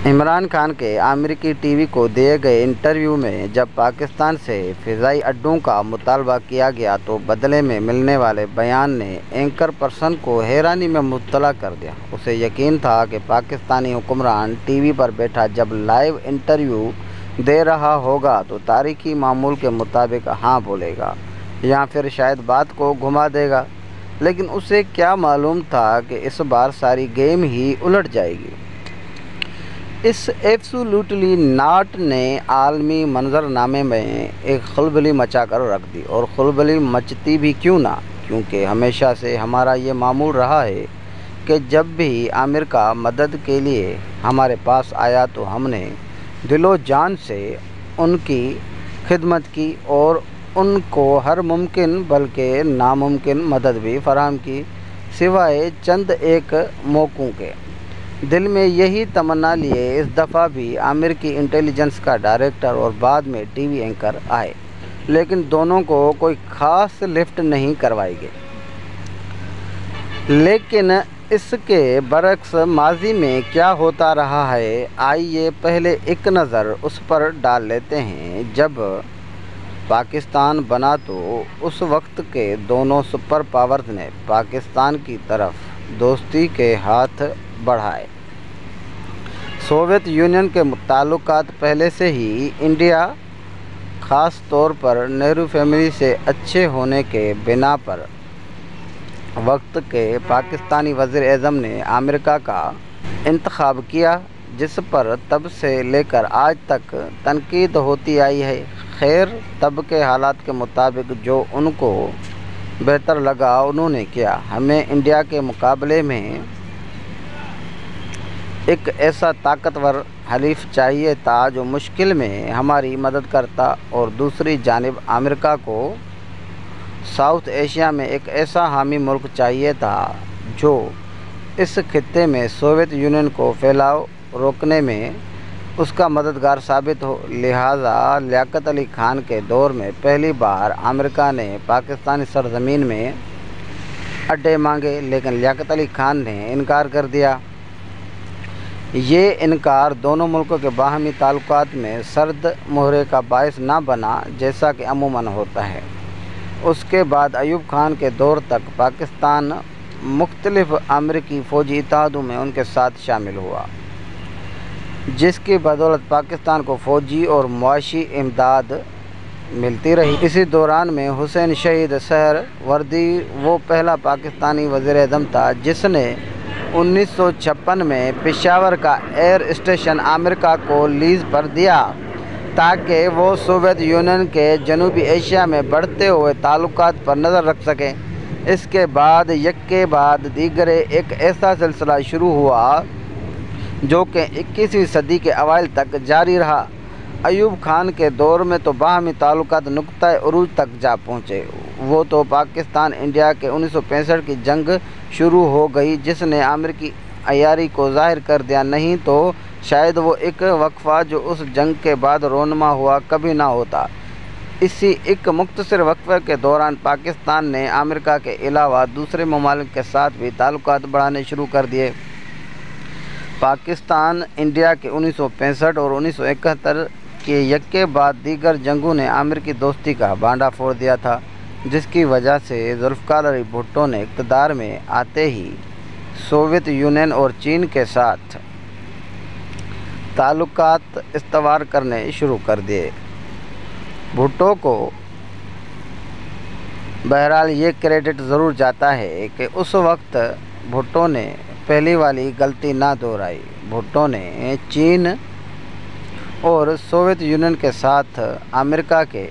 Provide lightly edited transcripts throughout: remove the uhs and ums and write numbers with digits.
عمران خان کے امریکی T V کو دیے گئے انٹرویو میں جب پاکستان سے فضائی اڈوں کا مطالبہ کیا گیا تو بدلے میں ملنے والے بیان نے اینکر پرسن کو حیرانی میں مبتلا کر دیا۔ اسے یقین تھا کہ پاکستانی حکمران ٹی وی پر بیٹھا جب لائیو انٹرویو دے رہا ہوگا تو تاریخی معمول کے مطابق ہاں بولے گا یا پھر شاید بات کو گھما دے گا، لیکن اسے کیا معلوم تھا کہ اس بار ساری گیم ہی الٹ جائے گی۔ اس ایبسولوٹلی ناٹ نے عالمی منظرنامے میں ایک خلبلی مچا کر رکھ دی، اور خلبلی مچتی بھی کیوں نہ، کیونکہ ہمیشہ سے ہمارا یہ معمول رہا ہے کہ جب بھی امریکہ مدد کے لیے ہمارے پاس آیا تو ہم نے دل و جان سے ان کی خدمت کی اور ان کو ہر ممکن بلکہ ناممکن مدد بھی فراہم کی، سوائے چند ایک موقعوں کے۔ دل میں یہی تمنا لیے اس دفعہ بھی امریکی انٹیلیجنس کا ڈائریکٹر اور بعد میں ٹی وی اینکر آئے، لیکن دونوں کو کوئی خاص لفٹ نہیں کروائی گئی۔ لیکن اس کے برعکس ماضی میں کیا ہوتا رہا ہے، آئیے پہلے ایک نظر اس پر ڈال لیتے ہیں۔ جب پاکستان بنا تو اس وقت کے دونوں سپر پاورز نے پاکستان کی طرف دوستی کے ہاتھ بڑھائے۔ سوویت یونین کے تعلقات پہلے سے ہی انڈیا، خاص طور پر نہرو فیملی سے اچھے ہونے کے بنا پر وقت کے پاکستانی وزیر اعظم نے امریکہ کا انتخاب کیا، جس پر تب سے لے کر آج تک تنقید ہوتی آئی ہے۔ خیر، تب کے حالات کے مطابق جو ان کو بہتر لگا انہوں نے کیا۔ ہمیں انڈیا کے مقابلے میں ایک ایسا طاقتور حلیف چاہیے تھا جو مشکل میں ہماری مدد کرتا، اور دوسری جانب امریکہ کو ساؤتھ ایشیا میں ایک ایسا حامی ملک چاہیے تھا جو اس خطے میں سوویت یونین کو پھیلاؤ روکنے میں اس کا مددگار ثابت ہو۔ لہٰذا لیاقت علی خان کے دور میں پہلی بار امریکہ نے پاکستانی سرزمین میں اڈے مانگے، لیکن لیاقت علی خان نے انکار کر دیا۔ یہ انکار دونوں ملکوں کے باہمی تعلقات میں سرد مہرے کا باعث نہ بنا، جیسا کہ عموماً ہوتا ہے۔ اس کے بعد ایوب خان کے دور تک پاکستان مختلف امریکی فوجی اتحادوں میں ان کے ساتھ شامل ہوا، جس کی بدولت پاکستان کو فوجی اور معاشی امداد ملتی رہی۔ اسی دوران میں حسین شہید سہر وردی وہ پہلا پاکستانی وزیر اعظم تھا جس نے 1956 میں پشاور کا ایئر اسٹیشن امریکہ کو لیز پر دیا تاکہ وہ سوویت یونین کے جنوبی ایشیا میں بڑھتے ہوئے تعلقات پر نظر رکھ سکیں۔ اس کے بعد یک کے بعد دیگرے ایک ایسا سلسلہ شروع ہوا جو کہ 21ویں صدی کے اوائل تک جاری رہا۔ ایوب خان کے دور میں تو باہمی تعلقات نقطۂ عروج تک جا پہنچے۔ وہ تو پاکستان انڈیا کے 1965 کی جنگ شروع ہو گئی جس نے امریکی عیاری کو ظاہر کر دیا، نہیں تو شاید وہ ایک وقفہ جو اس جنگ کے بعد رونما ہوا کبھی نہ ہوتا۔ اسی ایک مختصر وقفے کے دوران پاکستان نے امریکہ کے علاوہ دوسرے ممالک کے ساتھ بھی تعلقات بڑھانے شروع کر دیے۔ پاکستان انڈیا کے 1965 اور 1971 کے یک کے بعد دیگر جنگوں نے امریکی دوستی کا بانڈا پھوڑ دیا تھا، جس کی وجہ سے ذوالفقار علی بھٹو نے اقتدار میں آتے ہی سوویت یونین اور چین کے ساتھ تعلقات استوار کرنے شروع کر دیے۔ بھٹو کو بہرحال یہ کریڈٹ ضرور جاتا ہے کہ اس وقت بھٹو نے پہلی والی غلطی نہ دہرائی۔ بھٹو نے چین اور سوویت یونین کے ساتھ امریکہ کے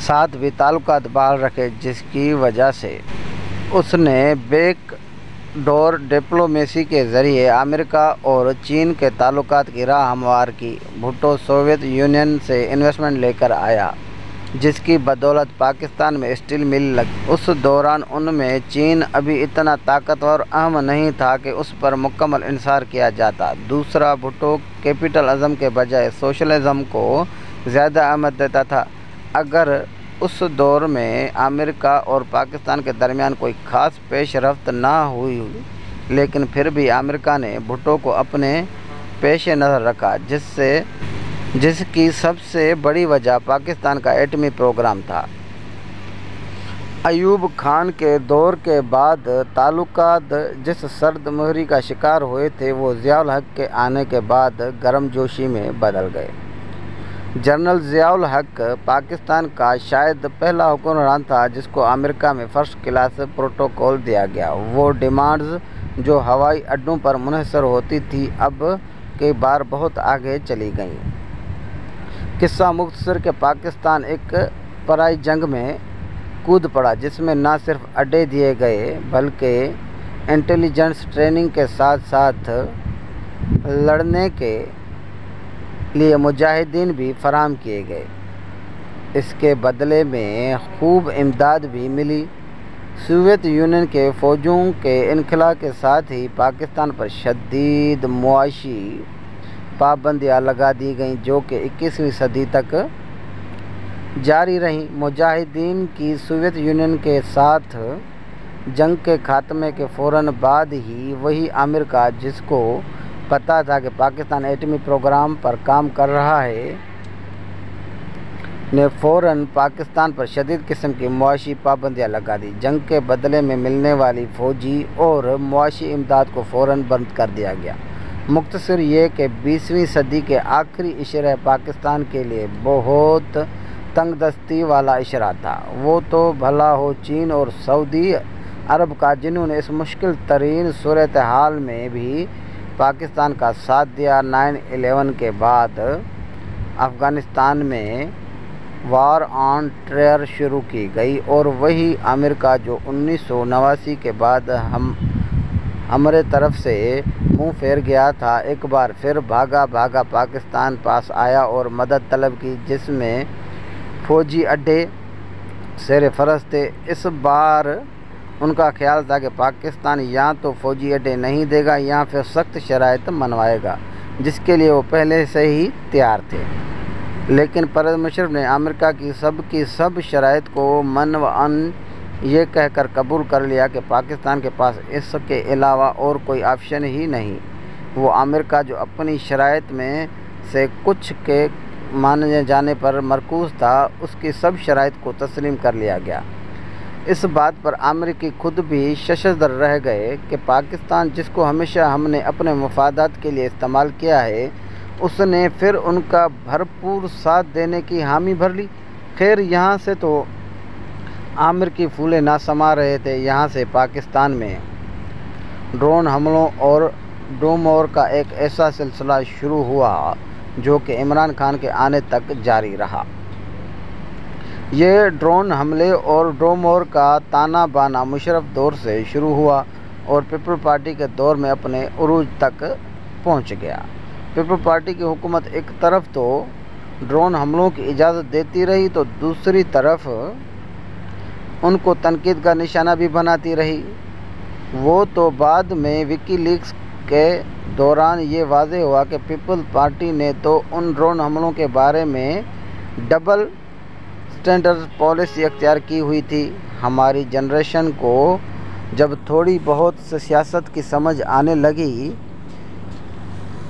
ساتھ بھی تعلقات بحال رکھے، جس کی وجہ سے اس نے بیک ڈور ڈپلومیسی کے ذریعے امریکہ اور چین کے تعلقات کی راہ ہموار کی۔ بھٹو سوویت یونین سے انویسٹمنٹ لے کر آیا، جس کی بدولت پاکستان میں اسٹیل مل لگی۔ اس دوران ان میں چین ابھی اتنا طاقتور اور اہم نہیں تھا کہ اس پر مکمل انحصار کیا جاتا۔ دوسرا، بھٹو کیپٹلزم کے بجائے سوشلزم کو زیادہ اہمیت دیتا تھا۔ اگر اس دور میں امریکہ اور پاکستان کے درمیان کوئی خاص پیش رفت نہ ہوئی لیکن پھر بھی امریکہ نے بھٹو کو اپنے پیش نظر رکھا، جس کی سب سے بڑی وجہ پاکستان کا ایٹمی پروگرام تھا۔ ایوب خان کے دور کے بعد تعلقات جس سرد مہری کا شکار ہوئے تھے وہ ضیاء الحق کے آنے کے بعد گرم جوشی میں بدل گئے۔ جنرل ضیاء الحق پاکستان کا شاید پہلا حکمران تھا جس کو امریکہ میں فرسٹ کلاس پروٹوکول دیا گیا۔ وہ ڈیمانڈز جو ہوائی اڈوں پر منحصر ہوتی تھی اب کئی بار بہت آگے چلی گئیں۔ قصہ مختصر کہ پاکستان ایک پرائی جنگ میں کود پڑا جس میں نہ صرف اڈے دیے گئے بلکہ انٹیلیجنس ٹریننگ کے ساتھ ساتھ لڑنے کے لیے مجاہدین بھی فراہم کیے گئے۔ اس کے بدلے میں خوب امداد بھی ملی۔ سوویت یونین کے فوجوں کے انخلاء کے ساتھ ہی پاکستان پر شدید معاشی پابندیاں لگا دی گئیں جو کہ 21ویں صدی تک جاری رہیں۔ مجاہدین کی سوویت یونین کے ساتھ جنگ کے خاتمے کے فوراً بعد ہی وہی امریکہ جس کو پتہ تھا کہ پاکستان ایٹمی پروگرام پر کام کر رہا ہے نے فوراً پاکستان پر شدید قسم کی معاشی پابندیاں لگا دی۔ جنگ کے بدلے میں ملنے والی فوجی اور معاشی امداد کو فوراً بند کر دیا گیا۔ مختصر یہ کہ 20ویں صدی کے آخری عشرہ پاکستان کے لیے بہت تنگ دستی والا عشرہ تھا۔ وہ تو بھلا ہو چین اور سعودی عرب کا جنہوں نے اس مشکل ترین صورتحال میں بھی پاکستان کا ساتھ دیا۔ 9/11 کے بعد افغانستان میں وار آن ٹیرر شروع کی گئی اور وہی امریکہ جو 1989 کے بعد ہمارے طرف سے منہ پھیر گیا تھا ایک بار پھر بھاگا پاکستان پاس آیا اور مدد طلب کی جس میں فوجی اڈے زیر فرض تھے۔ اس بار ان کا خیال تھا کہ پاکستان یا تو فوجی اڈے نہیں دے گا یا پھر سخت شرائط منوائے گا جس کے لیے وہ پہلے سے ہی تیار تھے، لیکن پرویز مشرف نے امریکہ کی سب شرائط کو منوعاً یہ کہہ کر قبول کر لیا کہ پاکستان کے پاس اس کے علاوہ اور کوئی آپشن ہی نہیں۔ وہ امریکہ جو اپنی شرائط میں سے کچھ کے مانے جانے پر مرکوز تھا اس کی سب شرائط کو تسلیم کر لیا گیا۔ اس بات پر امریکی خود بھی ششدر رہ گئے کہ پاکستان جس کو ہمیشہ ہم نے اپنے مفادات کے لیے استعمال کیا ہے اس نے پھر ان کا بھرپور ساتھ دینے کی حامی بھر لی۔ خیر یہاں سے تو امریکی پھولے نہ سما رہے تھے، یہاں سے پاکستان میں ڈرون حملوں اور ڈومور کا ایک ایسا سلسلہ شروع ہوا جو کہ عمران خان کے آنے تک جاری رہا۔ یہ ڈرون حملے اور ڈومور کا تانا بانا مشرف دور سے شروع ہوا اور پیپل پارٹی کے دور میں اپنے عروج تک پہنچ گیا۔ پیپل پارٹی کی حکومت ایک طرف تو ڈرون حملوں کی اجازت دیتی رہی تو دوسری طرف ان کو تنقید کا نشانہ بھی بناتی رہی۔ وہ تو بعد میں وکی لیکس کے دوران یہ واضح ہوا کہ پیپل پارٹی نے تو ان ڈرون حملوں کے بارے میں ڈبل سٹینڈرڈ پالیسی اختیار کی ہوئی تھی۔ ہماری جنریشن کو جب تھوڑی بہت سیاست کی سمجھ آنے لگی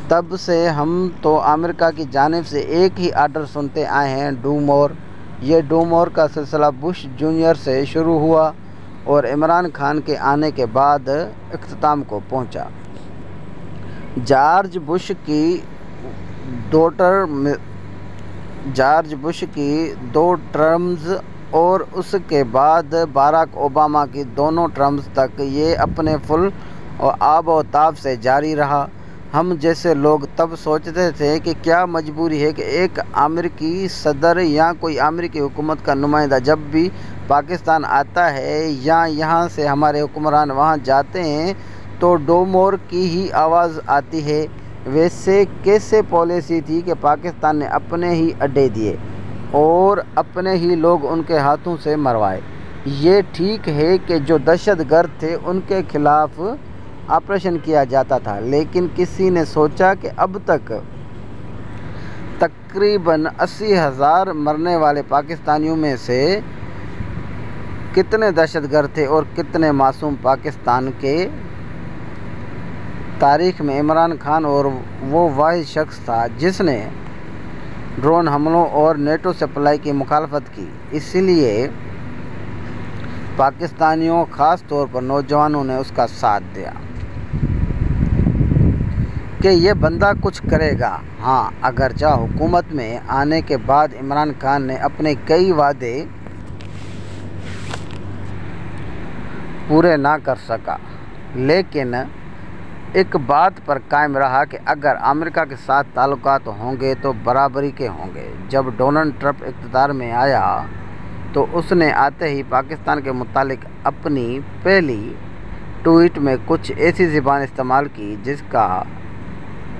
تب سے ہم تو امریکہ کی جانب سے ایک ہی آرڈر سنتے آئے ہیں، ڈو مور۔ یہ ڈو مور کا سلسلہ بش جونیئر سے شروع ہوا اور عمران خان کے آنے کے بعد اختتام کو پہنچا۔ جارج بش کی 2 ٹرمز اور اس کے بعد باراک اوباما کی دونوں ٹرمز تک یہ اپنے فل اور آب و تاب سے جاری رہا۔ ہم جیسے لوگ تب سوچتے تھے کہ کیا مجبوری ہے کہ ایک امریکی صدر یا کوئی امریکی حکومت کا نمائندہ جب بھی پاکستان آتا ہے یا یہاں سے ہمارے حکمران وہاں جاتے ہیں تو ڈومور کی ہی آواز آتی ہے۔ ویسے کیسے پالیسی تھی کہ پاکستان نے اپنے ہی اڈے دیے اور اپنے ہی لوگ ان کے ہاتھوں سے مروائے۔ یہ ٹھیک ہے کہ جو دہشت گرد تھے ان کے خلاف آپریشن کیا جاتا تھا، لیکن کسی نے سوچا کہ اب تک تقریباً 80,000 مرنے والے پاکستانیوں میں سے کتنے دہشت گرد تھے اور کتنے معصوم پاکستان کے تاریخ میں عمران خان اور وہ واحد شخص تھا جس نے ڈرون حملوں اور نیٹو سپلائی کی مخالفت کی، اسی لیے پاکستانیوں خاص طور پر نوجوانوں نے اس کا ساتھ دیا کہ یہ بندہ کچھ کرے گا۔ ہاں، اگرچہ حکومت میں آنے کے بعد عمران خان نے اپنے کئی وعدے پورے نہ کر سکا، لیکن ایک بات پر قائم رہا کہ اگر امریکہ کے ساتھ تعلقات ہوں گے تو برابری کے ہوں گے۔ جب ڈونلڈ ٹرمپ اقتدار میں آیا تو اس نے آتے ہی پاکستان کے متعلق اپنی پہلی ٹویٹ میں کچھ ایسی زبان استعمال کی جس کا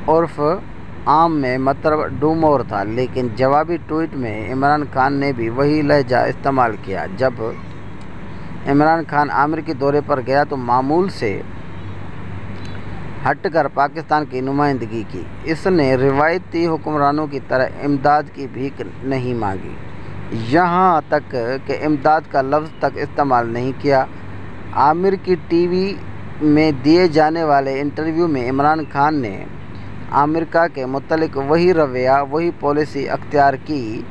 عرف عام میں مطلب ڈومور تھا، لیکن جوابی ٹویٹ میں عمران خان نے بھی وہی لہجہ استعمال کیا۔ جب عمران خان امریکی دورے پر گیا تو معمول سے ہٹ کر پاکستان کی نمائندگی کی۔ اس نے روایتی حکمرانوں کی طرح امداد کی بھیک نہیں مانگی، یہاں تک کہ امداد کا لفظ تک استعمال نہیں کیا۔ امریکی ٹی وی میں دیے جانے والے انٹرویو میں عمران خان نے امریکہ کے متعلق وہی رویہ، وہی پالیسی اختیار کی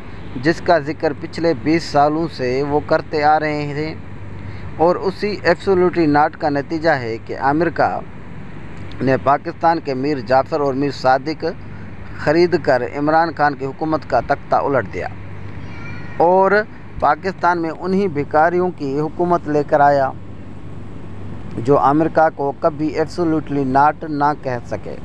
جس کا ذکر پچھلے 20 سالوں سے وہ کرتے آ رہے تھے، اور اسی ایبسولوٹلی ناٹ کا نتیجہ ہے کہ امریکہ نے پاکستان کے میر جعفر اور میر صادق خرید کر عمران خان کی حکومت کا تختہ الٹ دیا اور پاکستان میں انہی بھکاریوں کی حکومت لے کر آیا جو امریکہ کو کبھی ایبسولوٹلی ناٹ نہ کہہ سکے۔